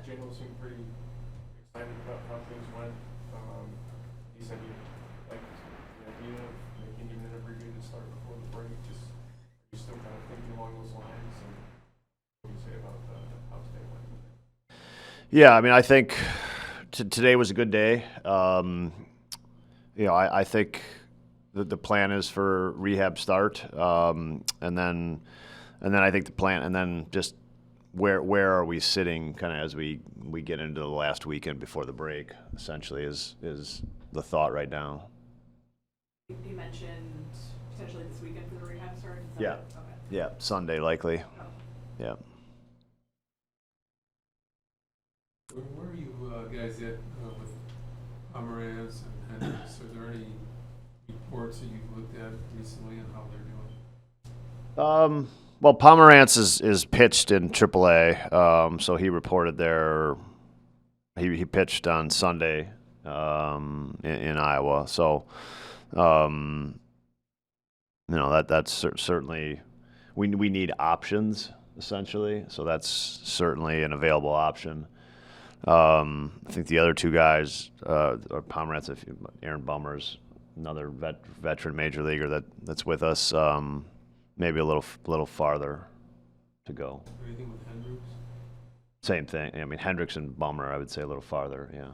Jameson seemed pretty excited about how things went. He said he liked the idea of making even an abbreviated start before the break. Just are you still kind of thinking along those lines? And what do you say about how today went? Yeah, I mean, I think today was a good day. I think the plan is for rehab start, and then I think the plan, and then just where are we sitting kind of as we get into the last weekend before the break, essentially is the thought right now. You mentioned potentially this weekend for the rehab start? Yeah. Okay. Yeah, Sunday likely. Oh. Yeah. Where are you guys at with Pomeranz and Hendricks? Are there any reports that you've looked at recently on how they're doing? Well, Pomeranz is pitched in AAA, so he reported there. He pitched on Sunday in Iowa. So, that's certainly we need options essentially. So that's certainly an available option. I think the other two guys are Pomeranz, Aaron Bummer's another veteran major leaguer that's with us. Maybe a little farther to go. Anything with Hendricks? Same thing. I mean, Hendricks and Bummer, I would say a little farther. Yeah.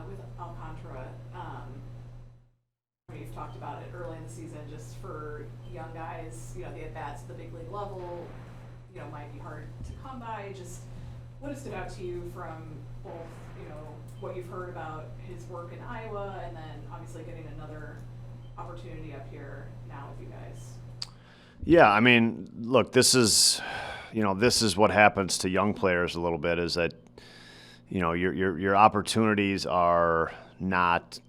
With Alcántara, you've talked about it early in the season. Just for young guys, the at-bats at the big league level, might be hard to come by. Just what has stood out to you from both, what you've heard about his work in Iowa, and then obviously getting another opportunity up here now with you guys? Yeah, I mean, look, this is what happens to young players a little bit, is that your opportunities are not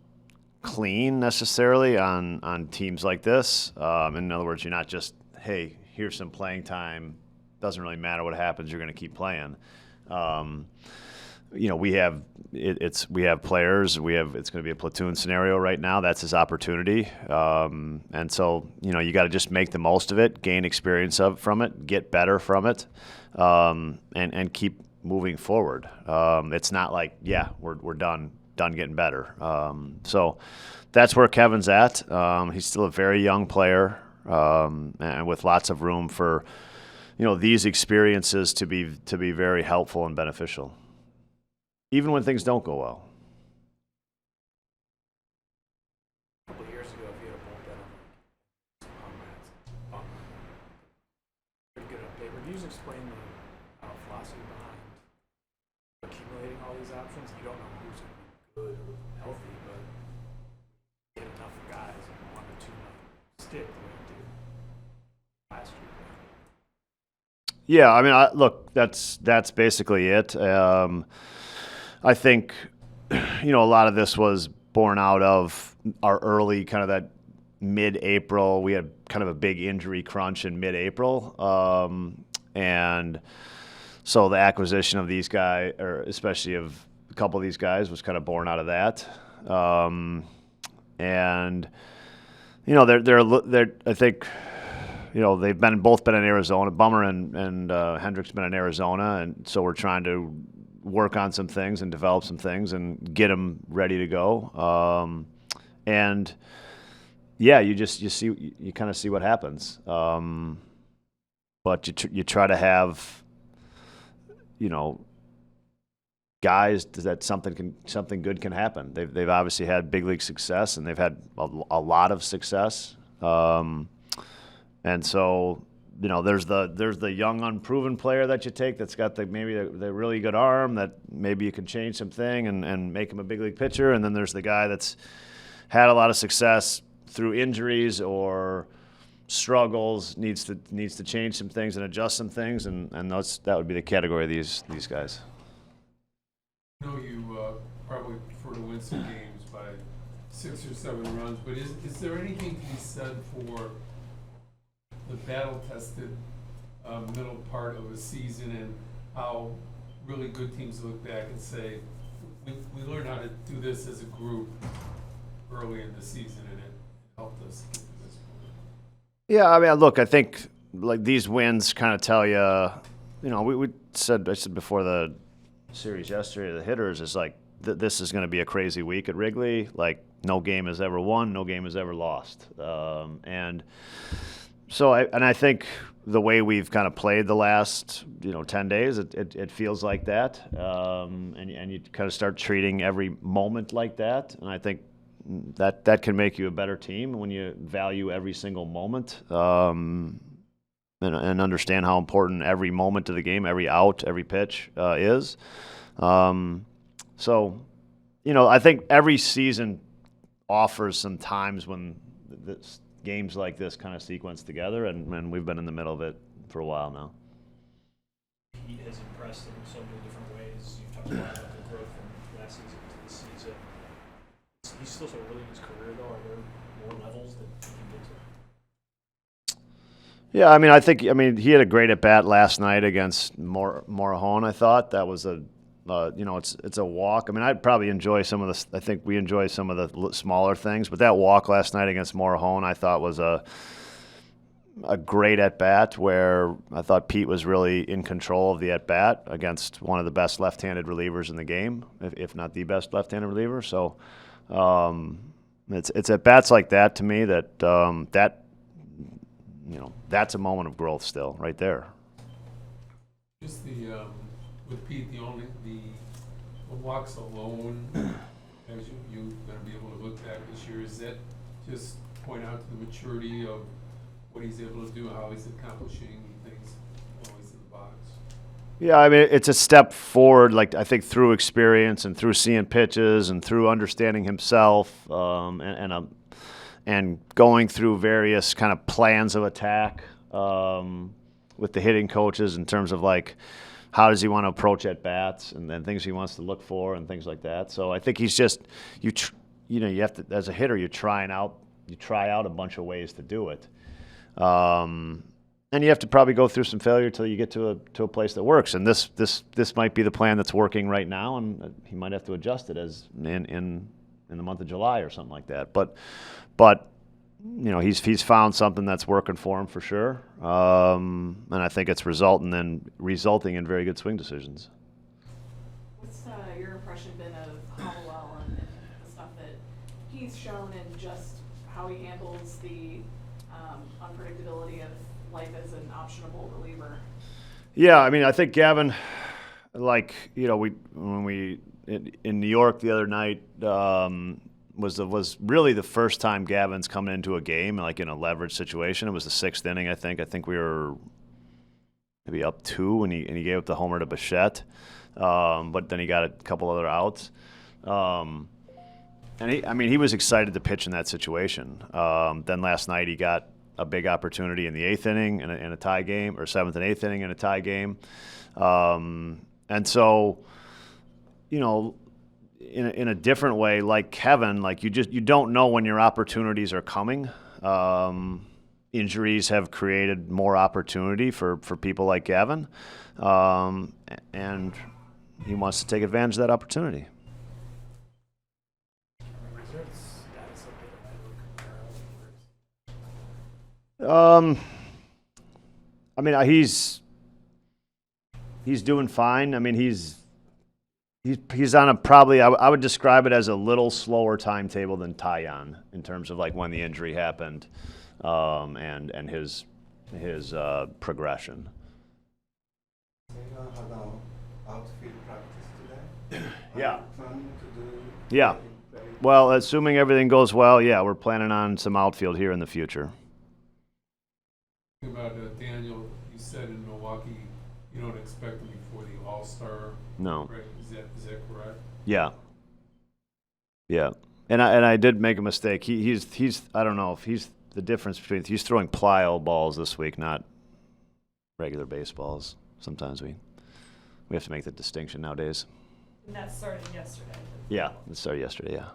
clean necessarily on teams like this. In other words, you're not just, hey, here's some playing time. Doesn't really matter what happens. You're going to keep playing. We have players. It's going to be a platoon scenario right now. That's his opportunity, and so you got to just make the most of it, gain experience from it, get better from it, and keep moving forward. It's not like we're done getting better. So that's where Kevin's at. He's still a very young player, and with lots of room for these experiences to be very helpful and beneficial, even when things don't go well. A couple of years ago, if you had a bullpen on pretty good update. Would you just explain the philosophy behind accumulating all these options? You don't know who's going to be good or healthy, but you get enough guys and one or two stick the way it did last year. Yeah, I mean, look, that's basically it. I think, a lot of this was born out of our early kind of that mid-April. We had kind of a big injury crunch in mid-April. And so the acquisition of these guys, or especially of a couple of these guys, was kind of born out of that. And, they're I think, they've both been in Arizona. Bummer and Hendricks been in Arizona, and so we're trying to work on some things and develop some things and get them ready to go. And yeah, you kind of see what happens. But you try to have, guys that something good can happen. They've obviously had big league success, and they've had a lot of success. And so, there's the young unproven player that you take that's got the really good arm that maybe you can change something and make him a big league pitcher. And then there's the guy that's had a lot of success through injuries or struggles, needs to change some things and adjust some things, and that would be the category of these guys. I know you probably prefer to win some games by 6 or 7 runs, but is there anything to be said for the battle-tested middle part of a season, and how really good teams look back and say, we learned how to do this as a group early in the season, and it helped us get to this point? Yeah, I mean, look, I think like these wins kind of tell you, we said, I said before the series yesterday, the hitters is like, this is going to be a crazy week at Wrigley. Like, no game has ever won, no game has ever lost. And so I think the way we've kind of played the last 10 days, it feels like that. And you kind of start treating every moment like that. And I think that can make you a better team when you value every single moment. And understand how important every moment of the game, every out, every pitch is. So, I think every season offers some times when games like this kind of sequence together, and we've been in the middle of it for a while now. He has impressed in so many different ways. You've talked a lot about the growth from last season to this season. He's still so early in his career, though. Are there more levels that he can get to? Yeah, I think he had a great at bat last night against Morejon. I thought that was it's a walk. I'd probably enjoy some of the. I think we enjoy some of the smaller things, but that walk last night against Morejon, I thought was a great at bat where I thought Pete was really in control of the at bat against one of the best left-handed relievers in the game, if not the best left-handed reliever. So it's at bats like that to me that. That's a moment of growth still, right there. Just with Pete, the walks alone, as you're going to be able to look back this year, is that just point out to the maturity of what he's able to do, how he's accomplishing things while he's in the box? Yeah, it's a step forward, like I think through experience and through seeing pitches and through understanding himself, and going through various kind of plans of attack with the hitting coaches in terms of like how does he want to approach at bats and then things he wants to look for and things like that. So I think he's just you have to, as a hitter, you try out a bunch of ways to do it, and you have to probably go through some failure till you get to a place that works. And this might be the plan that's working right now, and he might have to adjust it as in the month of July or something like that. But he's found something that's working for him for sure, and I think it's resulting in very good swing decisions. What's your impression been of Hollowell and the stuff that he's shown and just how he handles the unpredictability of life as an optionable reliever? Yeah, I think Gavin, when we in New York the other night. Was really the first time Gavin's coming into a game like in a leverage situation. It was the 6th inning, I think. I think we were maybe up 2 and he gave up the homer to Bichette, but then he got a couple other outs. And he was excited to pitch in that situation. Then last night he got a big opportunity in the 8th inning in a tie game, or 7th and 8th inning in a tie game, and so in a different way, like Kevin, like you don't know when your opportunities are coming. Injuries have created more opportunity for people like Gavin, and he wants to take advantage of that opportunity. He's doing fine. He's on a probably, I would describe it as a little slower timetable than Taillon in terms of like when the injury happened, and his progression. Taillon had an outfield practice today. Yeah. Are you planning to do? Yeah. Well, assuming everything goes well, yeah, we're planning on some outfield here in the future. About Daniel, you said in Milwaukee you don't expect him before the All-Star. No. Right? Is that correct? Yeah. Yeah. And I did make a mistake. He's I don't know if he's the difference between he's throwing plyo balls this week, not regular baseballs. Sometimes we have to make that distinction nowadays. And that started yesterday. Yeah, it started yesterday. Yeah.